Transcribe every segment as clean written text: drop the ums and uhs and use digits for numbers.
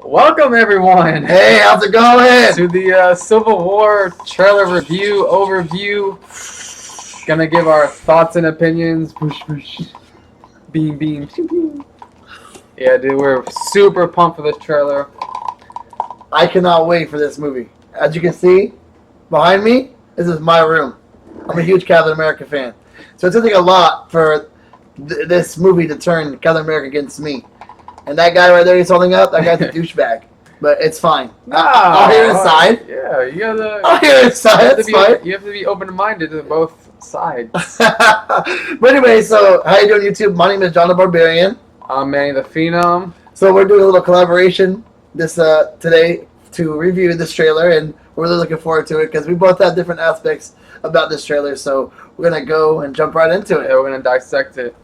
Welcome everyone. Hey, how's it going? To the Civil War trailer review overview. Gonna give our thoughts and opinions. Beam, beam. Yeah, dude, we're super pumped for this trailer. I cannot wait for this movie. As you can see, behind me, this is my room. I'm a huge Captain America fan. So it's going to take a lot for this movie to turn Captain America against me. And that guy right there he's holding up, that guy's a douchebag. But it's fine. I'll hear his side. Yeah, you gotta. I'll hear his side. That's fine. You have to be open-minded to both sides. But anyway, so how you doing, YouTube? My name is John the Barbarian. I'm Manny the Phenom. So we're doing a little collaboration this today to review this trailer, and we're really looking forward to it because we both have different aspects about this trailer. So we're gonna go and jump right into it. Yeah, we're gonna dissect it.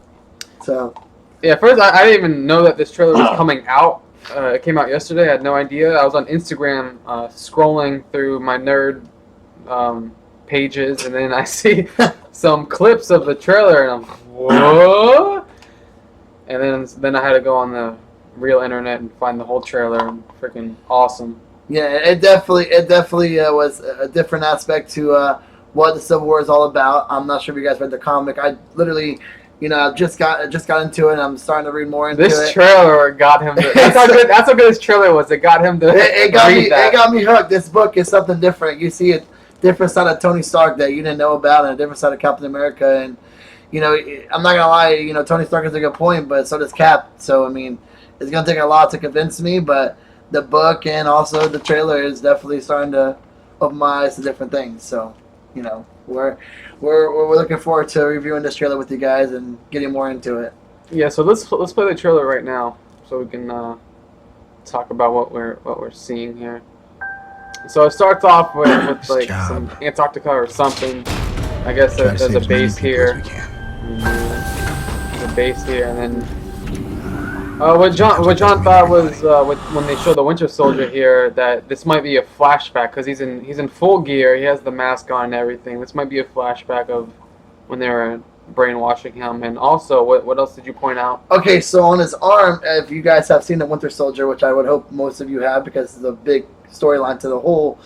So. Yeah, first I didn't even know that this trailer was coming out. It came out yesterday. I had no idea. I was on Instagram scrolling through my nerd pages, and then I see some clips of the trailer, and I'm like, what? And then I had to go on the real internet and find the whole trailer, and freaking awesome. Yeah, it definitely was a different aspect to what the Civil War is all about. I'm not sure if you guys read the comic. I literally. Just got into it, and I'm starting to read more into it. This trailer got him. That's how good this trailer was. It got him to. It got me hooked. This book is something different. You see a different side of Tony Stark that you didn't know about, and a different side of Captain America. And I'm not gonna lie. Tony Stark is a good point, but so does Cap. So I mean, it's gonna take a lot to convince me. But the book and also the trailer is definitely starting to open my eyes to different things. So We're looking forward to reviewing this trailer with you guys and getting more into it. Yeah, so let's play the trailer right now, so we can talk about what we're seeing here. So it starts off with like some Antarctica or something. I guess there's a base here. There's a base here, and then what John thought was when they showed the Winter Soldier here that this might be a flashback because he's in full gear. He has the mask on and everything. This might be a flashback of when they were brainwashing him. And also, what else did you point out? Okay, so on his arm, if you guys have seen the Winter Soldier, which I would hope most of you have because it's a big storyline to the whole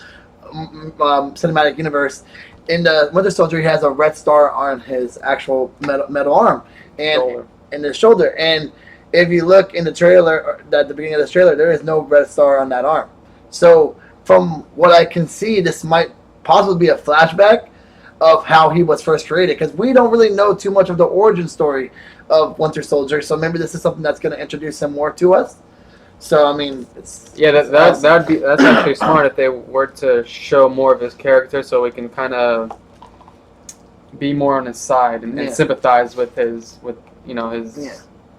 cinematic universe. In the Winter Soldier, he has a red star on his actual metal arm and in his shoulder. And if you look in the trailer, at the beginning of this trailer, there is no red star on that arm. So, from what I can see, this might possibly be a flashback of how he was first created, because we don't really know too much of the origin story of Winter Soldier. So maybe this is something that's going to introduce him more to us. So I mean, that's actually smart if they were to show more of his character, so we can kind of be more on his side and sympathize with his. Yeah.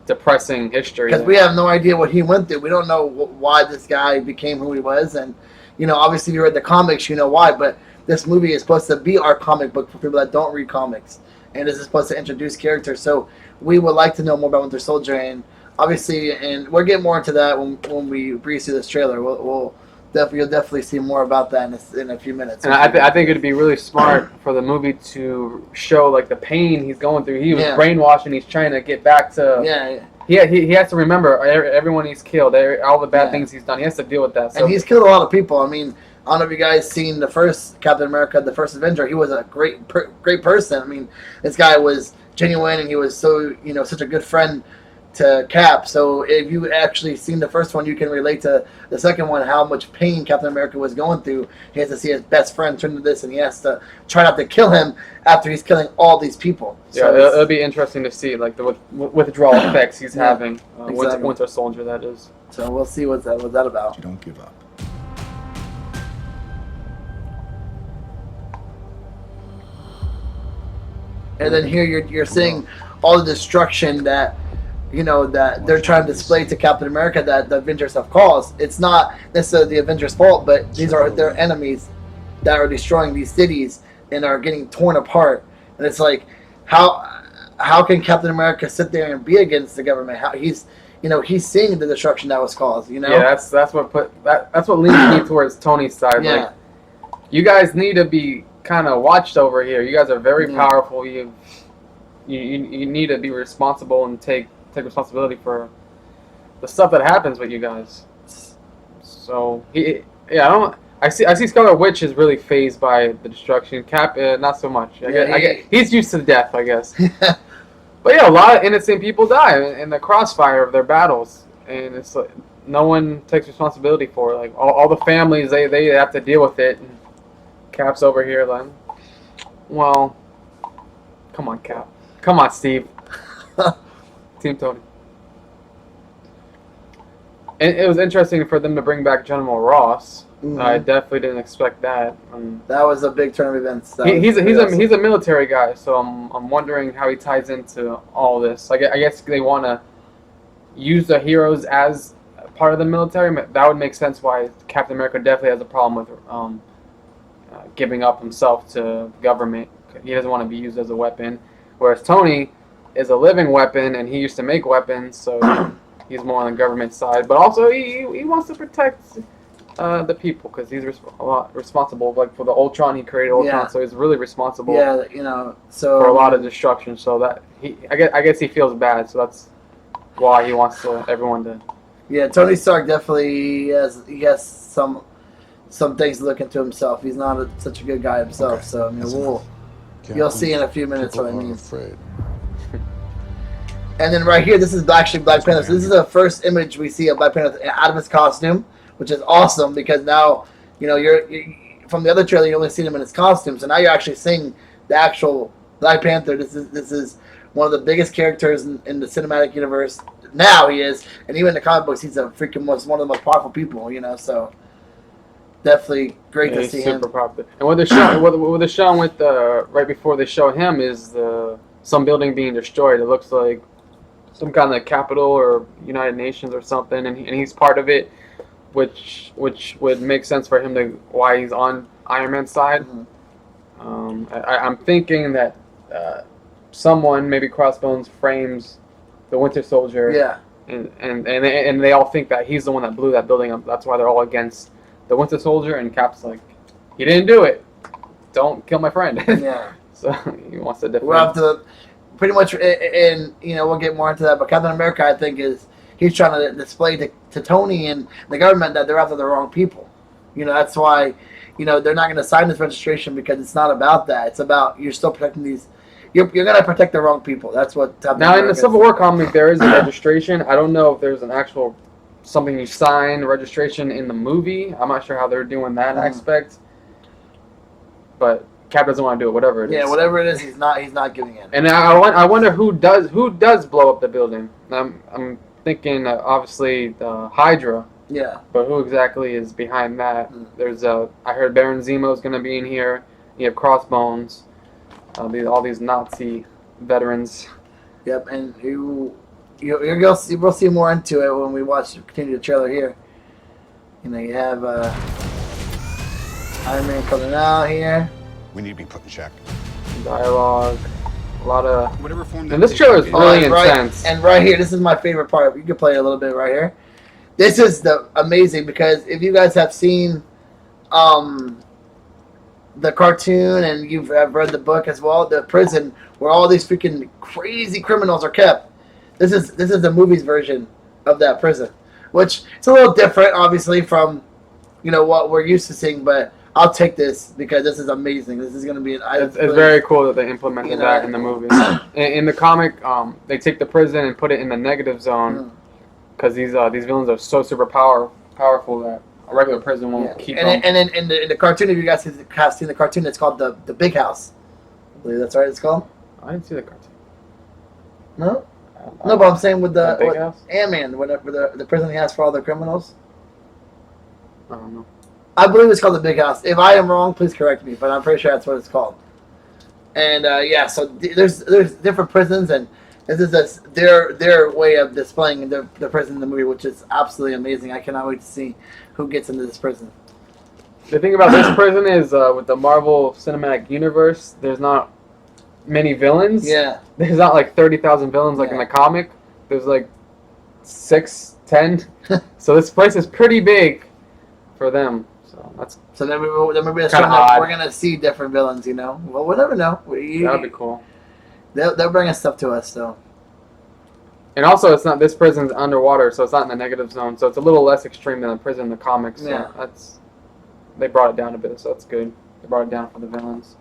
Depressing history because we have no idea what he went through. We don't know why this guy became who he was, and obviously if you read the comics, you know why. But this movie is supposed to be our comic book for people that don't read comics, and this is supposed to introduce characters. So we would like to know more about Winter Soldier, and obviously, and we'll get more into that when we breeze through this trailer. You'll definitely see more about that in a few minutes. And I think it'd be really smart for the movie to show like the pain he's going through. He was brainwashed, and he's trying to get back to. He has to remember everyone he's killed, all the bad things he's done. He has to deal with that. So. And he's killed a lot of people. I mean, I don't know if you guys seen the first Captain America, the first Avenger. He was a great person. I mean, this guy was genuine, and he was so such a good friend to Cap. So if you actually seen the first one, you can relate to the second one, how much pain Captain America was going through. He has to see his best friend turn to this, and he has to try not to kill him after he's killing all these people. So yeah, it'll be interesting to see like the withdrawal effects he's having. Exactly. Winter Soldier, that is. So we'll see what's that about. You don't give up. And then here you're seeing all the destruction that that they're trying to display to Captain America that the Avengers have caused. It's not necessarily the Avengers' fault, but these are their enemies that are destroying these cities and are getting torn apart. And it's like, how can Captain America sit there and be against the government? How he's seeing the destruction that was caused. Yeah, that's what leads me towards Tony's side. Yeah. Like, you guys need to be kind of watched over here. You guys are very powerful. You need to be responsible and take responsibility for the stuff that happens with you guys. So I don't. I see Scarlet Witch is really phased by the destruction. Cap, not so much. I guess he's used to death, I guess. But yeah, a lot of innocent people die in the crossfire of their battles, and it's like no one takes responsibility for it. Like all the families, they have to deal with it. And Cap's over here, like, well, come on, Cap, come on, Steve, Team Tony. And it was interesting for them to bring back General Ross. Mm-hmm. I definitely didn't expect that. That was a big turn of events. He's a military guy, so I'm wondering how he ties into all this. I guess they want to use the heroes as part of the military. That would make sense why Captain America definitely has a problem with giving up himself to government. He doesn't want to be used as a weapon, whereas Tony is a living weapon and he used to make weapons, so he's more on the government side. But also he wants to protect the people, because he's a lot responsible, like for the Ultron, he created Ultron, so he's really responsible. Yeah, so for a lot of destruction. So that I guess he feels bad. So that's why he wants everyone to. Yeah, Tony Stark definitely has some things to look into himself. He's not such a good guy himself. Okay. So I mean, you'll see in a few minutes what I mean. And then right here, this is actually Black Panther. So this is the first image we see of Black Panther out of his costume, which is awesome, because now, you're from the other trailer, you only seen him in his costume, so now you're actually seeing the actual Black Panther. This is one of the biggest characters in the cinematic universe. Now he is, and even in the comic books, he's one of the most powerful people. So definitely great to see him. Super popular. And what they're showing with right before they show him is some building being destroyed. It looks like some kind of Capitol or United Nations or something, and he's part of it. Which would make sense for him why he's on Iron Man's side. Mm-hmm. I'm thinking that someone, maybe Crossbones, frames the Winter Soldier. Yeah. And they all think that he's the one that blew that building up. That's why they're all against the Winter Soldier. And Cap's like, he didn't do it. Don't kill my friend. Yeah. So he wants to defend. We'll have to pretty much, and we'll get more into that. But Captain America, I think, he's trying to display to Tony and the government that they're after the wrong people. That's why, they're not going to sign this registration, because it's not about that. It's about you're still protecting these. You're going to protect the wrong people. That's what. Now in the Civil War comic, there is a registration. I don't know if there's an actual something you sign registration in the movie. I'm not sure how they're doing that aspect. But Cap doesn't want to do it. Whatever it is. Yeah, whatever it is, he's not giving in. And I wonder who does blow up the building. I'm thinking obviously the Hydra. Yeah. But who exactly is behind that? There's I heard Baron Zemo is going to be in here. You have Crossbones. All these Nazi veterans. Yep, and we'll see more into it when we continue the trailer here. You have Iron Man coming out here. We need to be put in check. Dialogue. A lot of. Whatever form. And this trailer is really intense. And right here, this is my favorite part. You can play it a little bit right here. This is amazing, because if you guys have seen the cartoon and you've read the book as well, the prison where all these freaking crazy criminals are kept. This is the movie's version of that prison, which it's a little different, obviously, from what we're used to seeing, but I'll take this because this is amazing. This is going to be it's very cool that they implemented that in the movie. In the comic, they take the prison and put it in the negative zone, because these villains are so super powerful that a regular prison won't keep them. And then in the cartoon, if you guys have seen the cartoon, it's called the Big House. I believe that's right. It's called. I didn't see the cartoon. No. No, but I'm saying with Big House? Ant-Man, with the prison he has for all the criminals. I don't know. I believe it's called the Big House. If I am wrong, please correct me, but I'm pretty sure that's what it's called. And so there's different prisons, and this is their way of displaying the prison in the movie, which is absolutely amazing. I cannot wait to see who gets into this prison. The thing about this prison is with the Marvel Cinematic Universe, there's not many villains. Yeah. There's not like 30,000 villains like in the comic. There's like 6, 10. So this place is pretty big for them. So then maybe we're gonna see different villains. Well, we'll never know. That'd be cool. They'll bring us stuff to us, so. And also, it's not this prison's underwater, so it's not in the negative zone. So it's a little less extreme than the prison in the comics. So Yeah. they brought it down a bit, so that's good. They brought it down for the villains.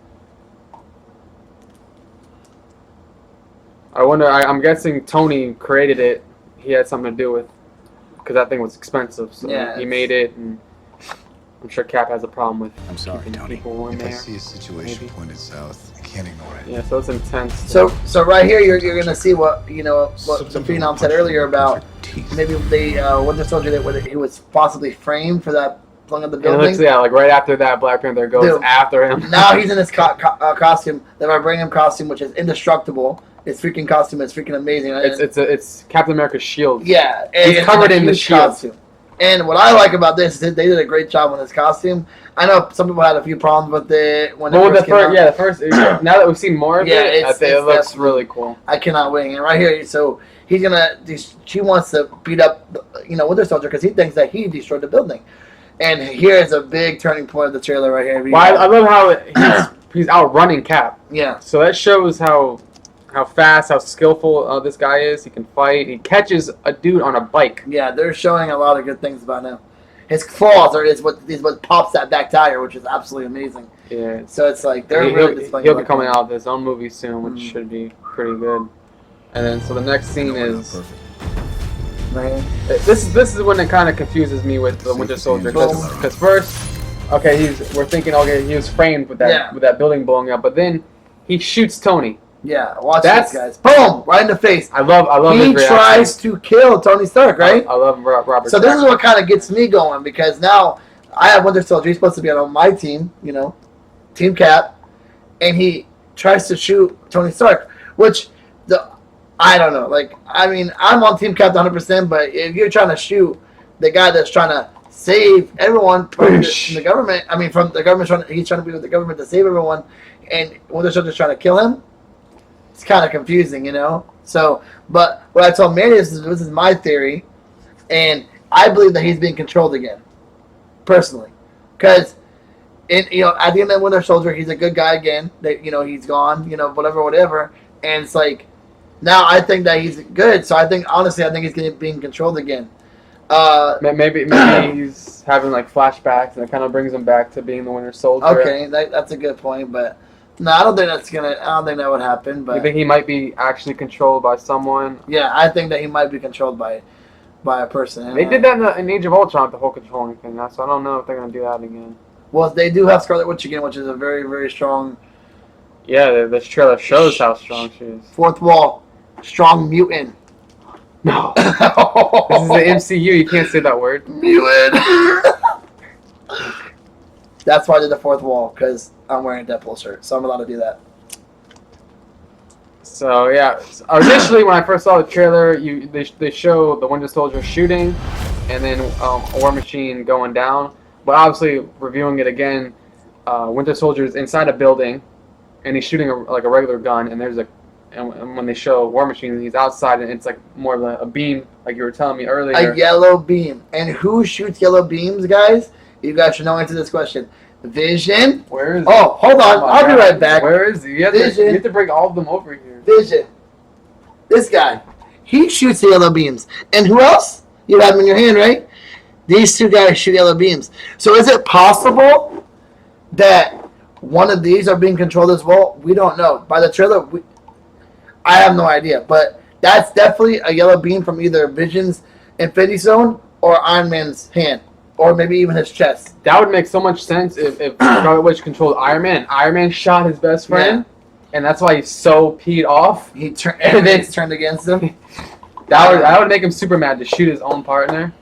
I wonder. I'm guessing Tony created it. He had something to do with, because that thing was expensive. So Yeah, he made it, and I'm sure Cap has a problem with. I'm sorry, keeping Tony. people in If I there. see a situation maybe. pointed south, I can't ignore it. Yeah, so it's intense. So right here, you're gonna see what what the Phenom said earlier about maybe the Winter Soldier that he was possibly framed for that blowing up the And it building. looks, like right after that, Black Panther goes Dude. after him. Now he's in his costume, the vibranium costume, which is indestructible. His freaking costume is freaking amazing. It's Captain America's shield. Yeah, He's and covered a in the huge shield. costume. And what I like about this is they did a great job on his costume. I know some people had a few problems with it when it Well, first came out. the first. Now that we've seen more of Yeah, it, I think it it's looks definitely- really cool. I cannot wait. And right here, so he's gonna. She wants to beat up, Winter Soldier because he thinks that he destroyed the building. And here's a big turning point of the trailer right here. Well, I love how he's outrunning Cap. Yeah, So that shows how fast, how skillful this guy is. He can fight. He catches a dude on a bike. yeah, they're showing a lot of good things about him. His claws is what pops that back tire, which is absolutely amazing. Yeah. So it's like they're really displaying. He'll a be lot coming of- out with his own movie soon, which should be pretty good. And then so the next scene is Perfect. Right. this is when it kind of confuses me with the Winter Soldier because first, okay, we're thinking okay he was framed with that building blowing up, but then he shoots Tony. Yeah, watch That's- this, guys. Boom! Right in the face. I love his He reaction. tries to kill Tony Stark, right? I love Robert. So this is what kind of gets me going because now I have Winter Soldier. He's supposed to be on my team, Team Cap, and he tries to shoot Tony Stark, which I don't know. Like, I mean, I'm on Team Cap 100%, but if you're trying to shoot the guy that's trying to save everyone from the government, I mean, from the government, he's trying to be with the government to save everyone, and Winter Soldier's trying to kill him. It's kind of confusing, So, but what I told Manny is this is my theory, and I believe that he's being controlled again, personally, because at the end of Winter Soldier, he's a good guy again. That he's gone, whatever, and it's like now I think that he's good. So I think he's being controlled again. Maybe he's having like flashbacks, and it kind of brings him back to being the Winter Soldier. Okay, that's a good point, but. No, I don't think that would happen. But You think he might be actually controlled by someone? yeah, I think that he might be controlled by a person. They did that in Age of Ultron, the whole controlling thing. So I don't know if they're gonna do that again. Well, they do have Scarlet Witch again, which is a very, very strong Yeah, this trailer shows how strong she is. fourth wall, strong mutant. No, this is the MCU. You can't say that word. Mutant. That's why I did the fourth wall, because I'm wearing a Deadpool shirt, so I'm allowed to do that. So yeah, initially when I first saw the trailer, they show the Winter Soldier shooting, and then War Machine going down. But obviously, reviewing it again, Winter Soldier is inside a building, and he's shooting a regular gun. And and when they show War Machine, he's outside, and it's like more of a beam, like you were telling me earlier. A yellow beam. And who shoots yellow beams, guys? You guys should know answer this question. Vision. Where is? Oh, hold on. my I'll be God. right back. Where is he? You have to bring all of them over here. Vision. This guy. He shoots the yellow beams. And who else? You have him in your hand, right? These two guys shoot yellow beams. So is it possible that one of these are being controlled as well? We don't know. By the trailer, I have no idea. But that's definitely a yellow beam from either Vision's Infinity Zone or Iron Man's hand. Or maybe even his chest. That would make so much sense if Scarlet Witch controlled Iron Man, and Iron Man shot his best friend, and that's why he's so peed off. Everything's turned against him. That would make him super mad to shoot his own partner.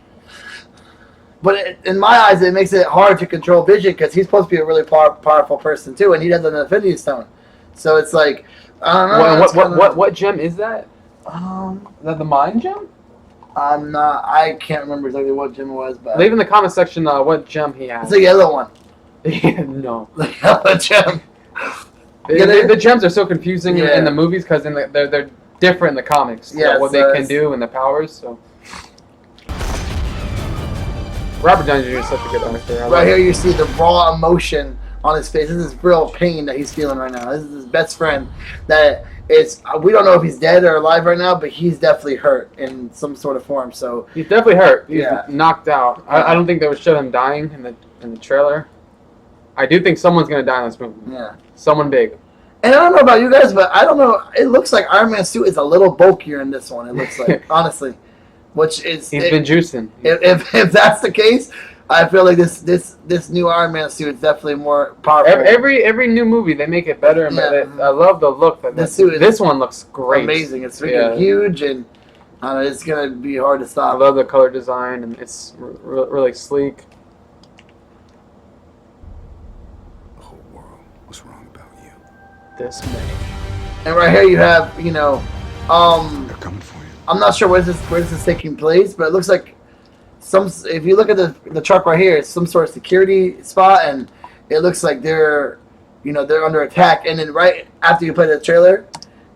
But in my eyes, it makes it hard to control Vision because he's supposed to be a really powerful person too, and he has an Infinity Stone. So it's like, I don't know. What gem is that? Is that the Mind Gem? I can't remember exactly what gem it was, but Leave in the comment section what gem he has. it's a yellow one. No. The yellow gem. The gems are so confusing Yeah. in the movies because they're different in the comics. Yeah, what so they can it's- do and the powers. So Robert Downey Jr. is such a good actor. Right here, you see the raw emotion on his face. This is real pain that he's feeling right now. This is his best friend that is. We don't know if he's dead or alive right now, but he's definitely hurt in some sort of form. So he's definitely hurt. He's Yeah. knocked out. I don't think they would show him dying in the trailer. I do think someone's gonna die in this movie. yeah. Someone big. And I don't know about you guys, but I don't know. It looks like Iron Man's suit is a little bulkier in this one. It looks like, honestly, which is He's been juicing. If that's the case, I feel like this new Iron Man suit is definitely more powerful. Every new movie they make it better and better. I love the look. This one looks great. Amazing. It's freaking huge, and I don't know, it's gonna be hard to I stop. love the color design, and it's really sleek. The whole world was wrong about you. This May. And right here you have, They're coming for you. I'm not sure where this is taking place, but it looks like if you look at the truck right here, it's some sort of security spot, and it looks like they're under attack. And then right after you play the trailer,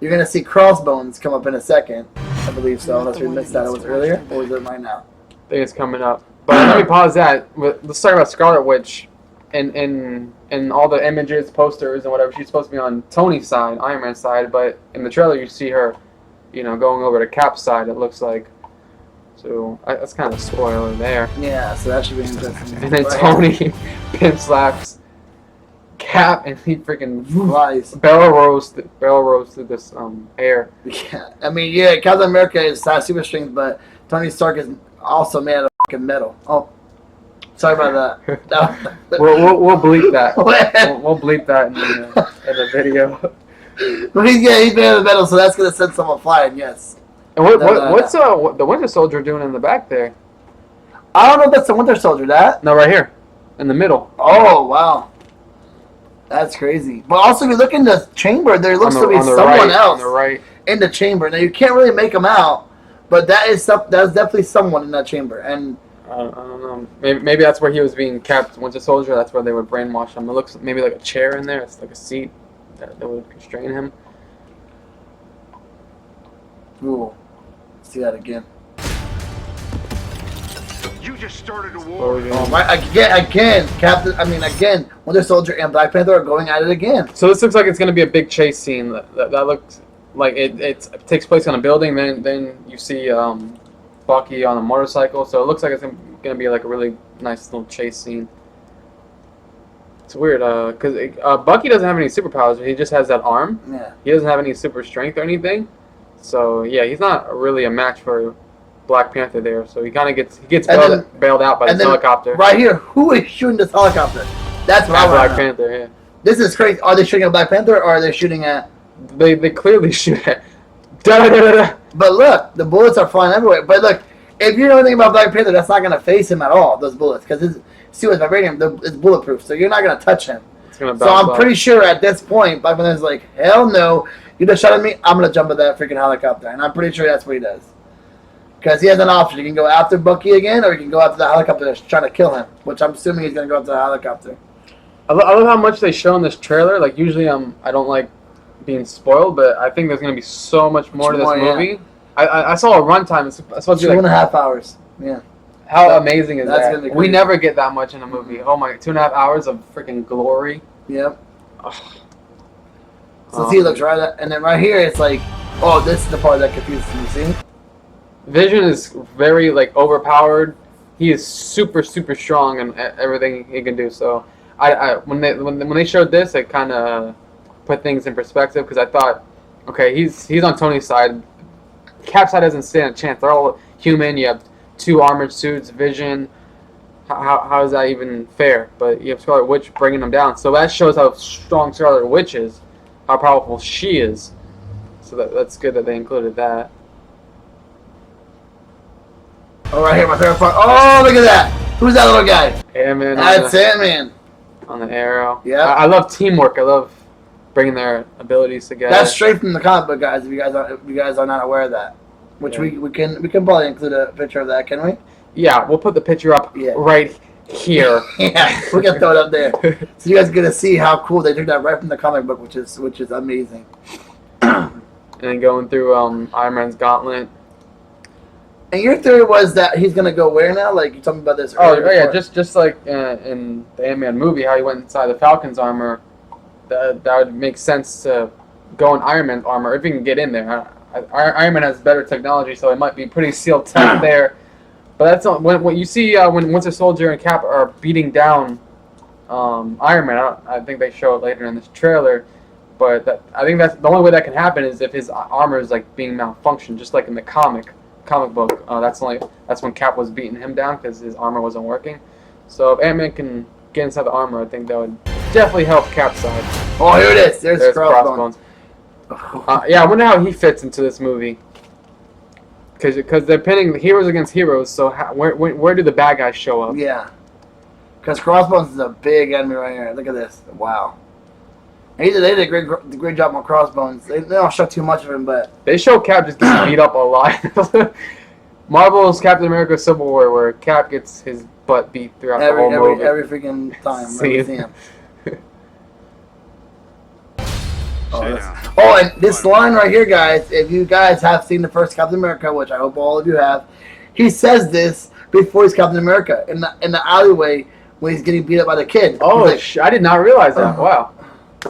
you're gonna see Crossbones come up in a second. I believe so, unless we missed that. It was earlier, or was it right now? I think it's coming up. But let me pause that. Let's talk about Scarlet Witch. In all the images, posters, and whatever, she's supposed to be on Tony's side, Iron Man's side, but in the trailer you see her, going over to Cap's side, it looks like. So that's kind of a spoiler there. Yeah, so that should be interesting. And then Tony pin slaps Cap, and he freaking flies. barrel rolls through this air. Yeah, I mean, Captain America has super strength, but Tony Stark is also made out of fucking metal. Oh, sorry about that. We'll bleep that. We'll bleep that in the video. But he's made out of metal, so that's gonna send someone flying. Yes. And what's the Winter Soldier doing in the back there? I don't know if that's the Winter Soldier. That? No, right here, in the middle. Oh wow, that's crazy. But also, if you look in the chamber, there looks to be someone else on the right in the chamber. Now you can't really make them out, but that's definitely someone in that chamber. And I don't know. Maybe that's where he was being kept. Winter Soldier. That's where they would brainwash him. It looks maybe like a chair in there. It's like a seat that would constrain him. ooh, see that again. You just started a war. Oh my! Again, Winter Soldier and Black Panther are going at it again. So this looks like it's going to be a big chase scene. That looks like it takes place on a building. Then you see Bucky on a motorcycle. So it looks like it's going to be like a really nice little chase scene. It's weird because Bucky doesn't have any superpowers. He just has that arm. Yeah. He doesn't have any super strength or anything. So yeah, he's not really a match for Black Panther there. So he kind of gets bailed out by this helicopter. Right here, who is shooting this helicopter? That's what I want to know. Black Panther. Yeah. This is crazy. Are they shooting at Black Panther or are they shooting at? They clearly shoot at. Da-da-da-da-da. But look, the bullets are flying everywhere. But look, if you know anything about Black Panther, that's not going to phase him at all. Those bullets, because his suit is vibranium, it's bulletproof, so you're not going to touch him. So I'm pretty sure at this point, Black Panther's like, hell no, you just shot at me, I'm going to jump at that freaking helicopter. And I'm pretty sure that's what he does. Because he has an option. He can go after Bucky again, or he can go after the helicopter that's trying to kill him, which I'm assuming he's going to go after the helicopter. I love how much they show in this trailer. Like, usually I don't like being spoiled, but I think there's going to be so much more to this movie. Yeah. I saw a runtime. It's supposed to be like 2.5 hours. Yeah. How amazing is that? Gonna be we never get that much in a movie. Oh my, 2.5 hours of freaking glory. Yep. So see, it looks right at, and then right here it's like, oh, this is the part that confuses me. See? Vision is very like overpowered. He is super strong in everything he can do. So when they showed this, it kind of put things in perspective because I thought, okay, he's on Tony's side. Cap's side doesn't stand a chance. They're all human. You have 2 armored suits, Vision. How is that even fair? But you have Scarlet Witch bringing them down. So that shows how strong Scarlet Witch is, how powerful she is. So that's good that they included that. Oh, right here, my favorite part. Oh, look at that. Who's that little guy? Ant-Man. That's Ant-Man. On the arrow. Yeah. I love teamwork. I love bringing their abilities together. That's straight from the comic book, guys. If you guys are not aware of that, which we can probably include a picture of that, can we? Yeah, we'll put the picture up right here. Yeah, we can throw it up there, so you guys get to see how cool they took that right from the comic book, which is amazing. And then going through Iron Man's gauntlet. And your theory was that he's gonna go where now? Like you told me about this. Oh earlier yeah, before. just like in the Ant-Man movie, how he went inside the Falcon's armor. That would make sense to go in Iron Man's armor if he can get in there. Iron Man has better technology, so it might be pretty sealed tight there. But that's not, when you see when Winter Soldier and Cap are beating down Iron Man. I think they show it later in this trailer. But I think that's the only way that can happen is if his armor is like being malfunctioned, just like in the comic book. That's when Cap was beating him down because his armor wasn't working. So if Ant-Man can get inside the armor, I think that would definitely help Cap's side. Oh, here it is. There's Crossbones. Yeah, I wonder how he fits into this movie. Because they're pitting heroes against heroes. So where do the bad guys show up? Yeah. Because Crossbones is a big enemy right here. Look at this. Wow. They did a great job on Crossbones. They don't show too much of him, but they show Cap just getting beat up a lot. Marvel's Captain America Civil War, where Cap gets his butt beat throughout the whole movie. Every freaking time. See him. And this line right here, guys, if you guys have seen the first Captain America, which I hope all of you have, he says this before he's Captain America in the alleyway when he's getting beat up by the kid. Oh, like, I did not realize that. Wow.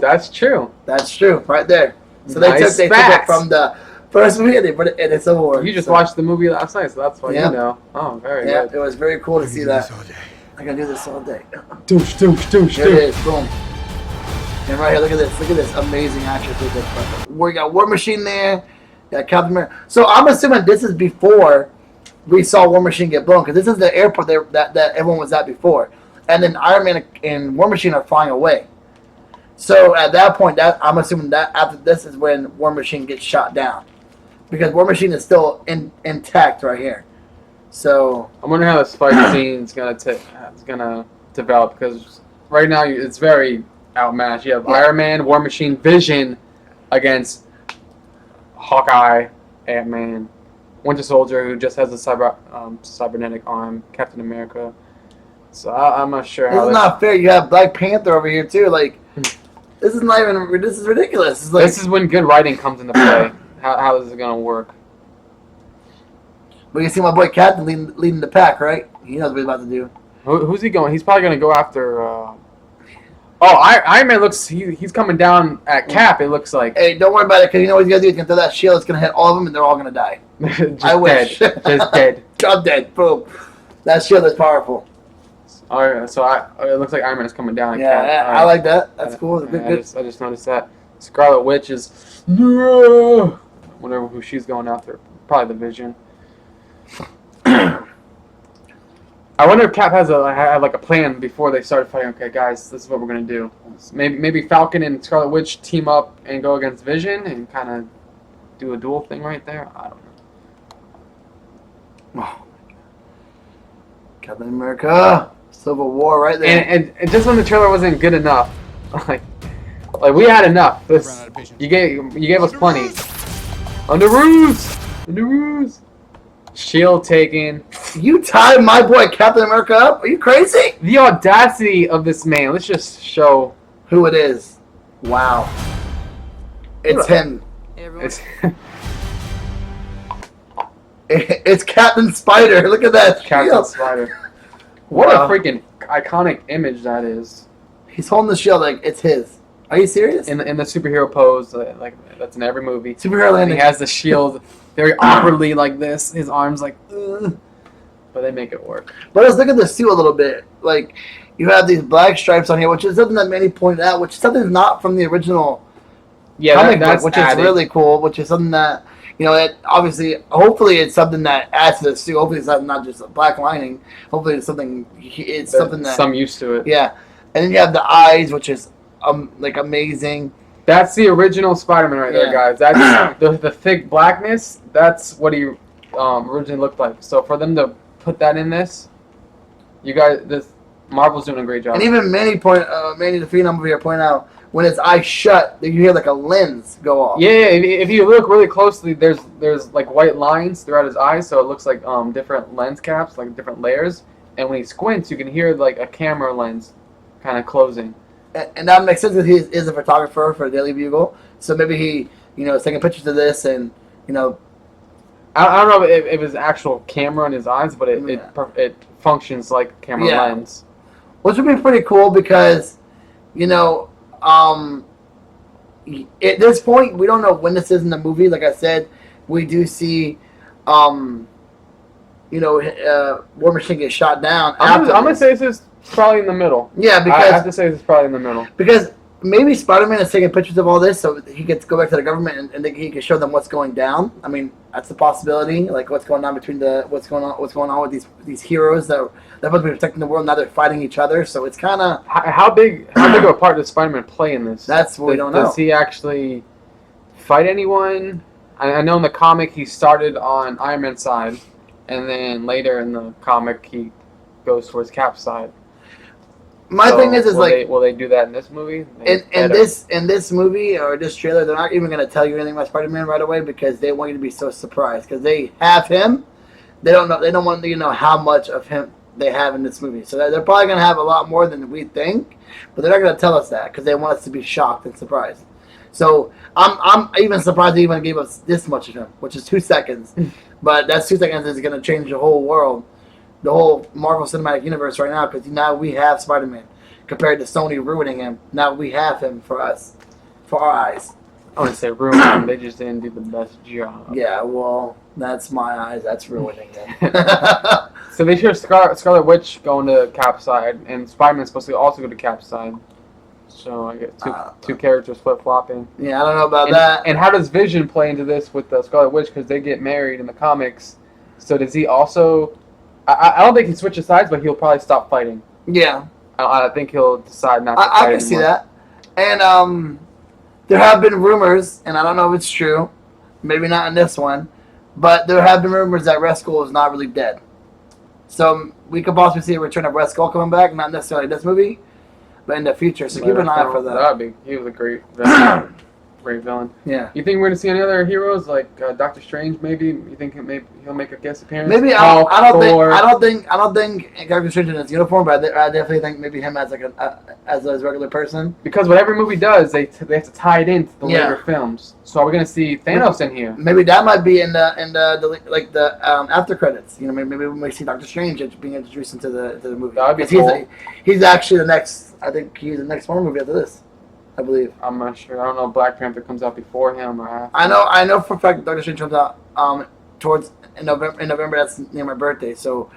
That's true. That's true, right there. So Nice they took it from the first movie and they put it in the Civil War. You just watched the movie last night, so that's why you know. Oh, very good. It was very cool to see that. I can do this all day. Douche. There it is, boom. And right here, look at this amazing action. We got War Machine there, got Captain America. So I'm assuming this is before we saw War Machine get blown, because this is the airport that everyone was at before. And then Iron Man and War Machine are flying away. So at that point, I'm assuming that after this is when War Machine gets shot down, because War Machine is still intact right here. So I'm wondering how this fight scene is gonna develop, because right now it's very outmatched. You have Iron Man, War Machine, Vision against Hawkeye, Ant-Man, Winter Soldier, who just has a cybernetic arm, Captain America. So I'm not sure how. It's not fair. You have Black Panther over here too. Like. This is not even. This is ridiculous. It's like, this is when good writing comes into play. How is it gonna work? But you see my boy Captain leading the pack, right? He knows what he's about to do. Who's he going? He's probably gonna go after. Iron Man looks. He's coming down at Cap. It looks like. Hey, don't worry about it, because you know what he's gonna do. He's gonna throw that shield. It's gonna hit all of them, and they're all gonna die. Just I wish. dead. Just dead. I'm dead. Boom. That shield is powerful. Alright, so it looks like Iron Man is coming down. I like that. That's cool. Good. I just noticed that. Scarlet Witch is whatever who she's going after. Probably the Vision. I wonder if Cap had like a plan before they started fighting. Okay, guys, this is what we're gonna do. Maybe Falcon and Scarlet Witch team up and go against Vision and kind of do a duel thing right there. I don't know. Oh. Captain America. Civil War right there. And just when the trailer wasn't good enough, like we had enough. You gave us plenty. Under ruse. Shield taken. You tied my boy Captain America up? Are you crazy? The audacity of this man. Let's just show who it is. Wow. It's him. It's Captain Spider. Look at that. Captain Spider. What a freaking iconic image that is. He's holding the shield like it's his. Are you serious? In the superhero pose, like that's in every movie. Superhero landing. He has the shield very awkwardly like this. His arms like, ugh. But they make it work. But let's look at the suit a little bit. Like, you have these black stripes on here, which is something that Manny pointed out, which is something not from the original comic book, which is really cool, which is something that, hopefully it's something that adds to the suit. Hopefully it's not just a black lining. Hopefully it's something that... Some used to it. Yeah. And then you have the eyes, which is, amazing. That's the original Spider-Man right there, guys. That's the thick blackness. That's what he originally looked like. So for them to put that in this, Marvel's doing a great job. And even Manny the Phenom over here pointed out, when his eyes shut, you hear like a lens go off. Yeah, if you look really closely, there's like white lines throughout his eyes, so it looks like different lens caps, like different layers. And when he squints, you can hear like a camera lens kind of closing. And that makes sense because he is a photographer for Daily Bugle, so maybe he, is taking pictures of this and, I don't know if it's actual camera in his eyes, but it functions like a camera lens. Which would be pretty cool because, you know, at this point, we don't know when this is in the movie. Like I said, we do see, War Machine get shot down. I'm gonna say this is probably in the middle. Yeah, because I have to say this is probably in the middle. Because maybe Spider-Man is taking pictures of all this so he gets to go back to the government and he can show them what's going down. I mean, that's a possibility. Like what's going on what's going on with these heroes that are supposed to be protecting the world. Now they're fighting each other. So it's kind of how big of a part does Spider-Man play in this? That's what we don't know. Does he actually fight anyone? I know in the comic he started on Iron Man's side, and then later in the comic he goes towards Cap's side. My thing is will they do that in this movie? In this movie or this trailer, they're not even going to tell you anything about Spider-Man right away because they want you to be so surprised because they have him. They don't know. They don't want you to know how much of him they have in this movie. So they're probably going to have a lot more than we think, but they're not going to tell us that because they want us to be shocked and surprised. So I'm even surprised they even gave us this much of him, which is 2 seconds. But that 2 seconds is going to change the whole world. The whole Marvel Cinematic Universe right now, because now we have Spider-Man compared to Sony ruining him. Now we have him for us, for our eyes. I wouldn't say ruining him. They just didn't do the best job. Yeah, well, that's my eyes. That's ruining him. So they show Scarlet Witch going to Cap's side, and Spider-Man's supposed to also go to Cap's side. So I get two characters flip-flopping. Yeah, I don't know about that. And how does Vision play into this with the Scarlet Witch? Because they get married in the comics. So does he also... I don't think he switches sides, but he'll probably stop fighting. Yeah. I think he'll decide not to fight anymore. I can see that. And there have been rumors, and I don't know if it's true, maybe not in this one, but there have been rumors that Red Skull is not really dead. So we could possibly see a return of Red Skull coming back, not necessarily this movie, but in the future. So keep an eye out for that. He was a great villain. Great villain. Yeah. You think we're gonna see any other heroes like Doctor Strange? Maybe you think he'll make a guest appearance? Maybe I don't think Doctor Strange in his uniform, but I definitely think maybe him as as a regular person. Because what every movie does, they have to tie it into the later films. So are we gonna see Thanos in here? Maybe that might be in the after credits. You know, maybe we may see Doctor Strange being introduced into the movie. That would be cool. He's actually the next. I think he's the next Marvel movie after this. I believe. I'm not sure. I don't know if Black Panther comes out before him or after. I know for a fact Doctor Strange comes out in November. That's near my birthday. So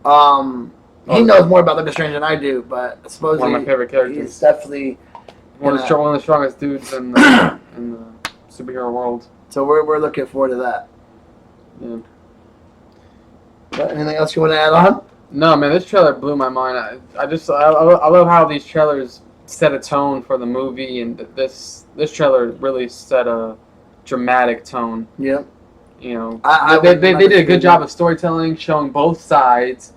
he knows more about Doctor Strange than I do. But supposedly one of my favorite characters. He's definitely one of the strongest dudes in the superhero world. So we're looking forward to that. Yeah. But anything else you want to add on? No, man. This trailer blew my mind. I love how these trailers set a tone for the movie, and this trailer really set a dramatic tone. Yeah. You know, they did a good job of storytelling, showing both sides.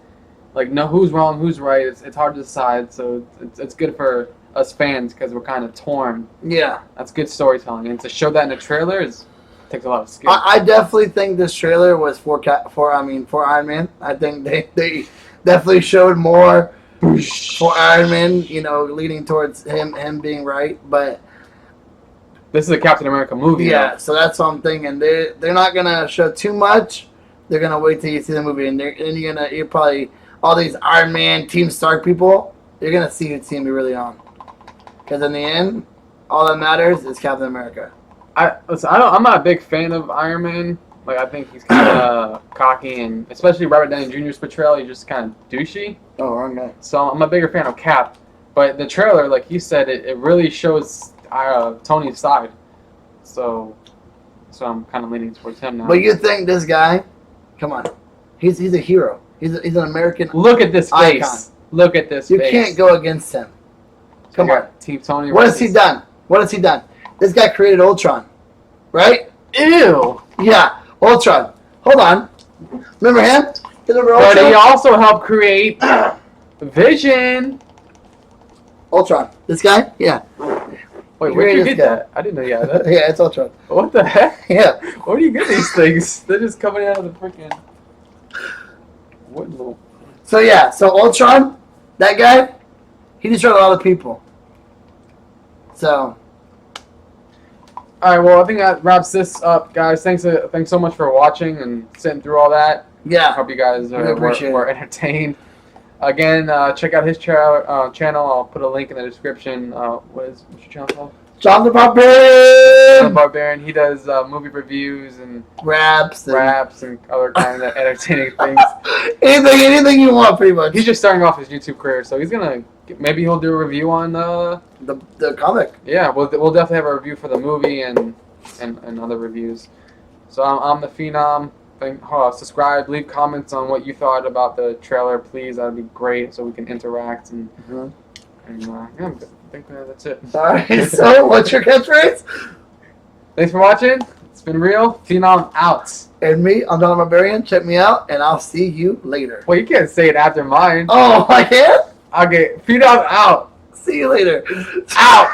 Like, know who's wrong, who's right. It's hard to decide, so it's good for us fans because we're kind of torn. Yeah. That's good storytelling, and to show that in a trailer takes a lot of skill. I definitely think this trailer was for Iron Man. I think they definitely showed more for Iron Man, you know, leading towards him being right, but this is a Captain America movie. Yeah, though. So that's what I'm thinking. They're not gonna show too much. They're gonna wait till you see the movie, and you're probably all these Iron Man, Team Stark people. You're gonna see who's gonna be really on, because in the end, all that matters is Captain America. I'm not a big fan of Iron Man. Like, I think he's kind of cocky, and especially Robert Downey Jr.'s portrayal, he's just kind of douchey. Oh, wrong guy. So I'm a bigger fan of Cap. But the trailer, like you said, it really shows Tony's side. So I'm kind of leaning towards him now. But you think this guy, come on, he's a hero. He's an American Look at this face. Icon. Look at this face. You can't go against him. Come on. Team Tony. What has he done? This guy created Ultron, right? Ew. Yeah. Ultron. Hold on. Remember him? But he also helped create Vision. Ultron. This guy? Yeah. Wait, where'd you get that? I didn't know you had that. Yeah, it's Ultron. What the heck? Yeah. Where do you get these things? They're just coming out of the freaking... What? So yeah, Ultron, that guy, he destroyed a lot of people. So... All right. Well, I think that wraps this up, guys. Thanks so much for watching and sitting through all that. I Yeah. hope you guys Really appreciate were entertained. Again, check out his channel. I'll put a link in the description. What's your channel called? John the The Barbarian. Barbarian. He does movie reviews and Raps. and other kind of entertaining things. Anything you want, pretty much. He's just starting off his YouTube career, so he's gonna maybe he'll do a review on the comic. yeah. We'll definitely have a review for the movie and other reviews. So I'm the Phenom. Subscribe, leave comments on what you thought about the trailer, please. That'd be great, so we can interact and yeah, I think that's it. All right. So, what's your catchphrase? Thanks for watching. It's been real. Phenom out. And me, I'm John the Barbarian. Check me out, and I'll see you later. Well, you can't say it after mine. Oh, I can? Okay, Phenom out. See you later. Out.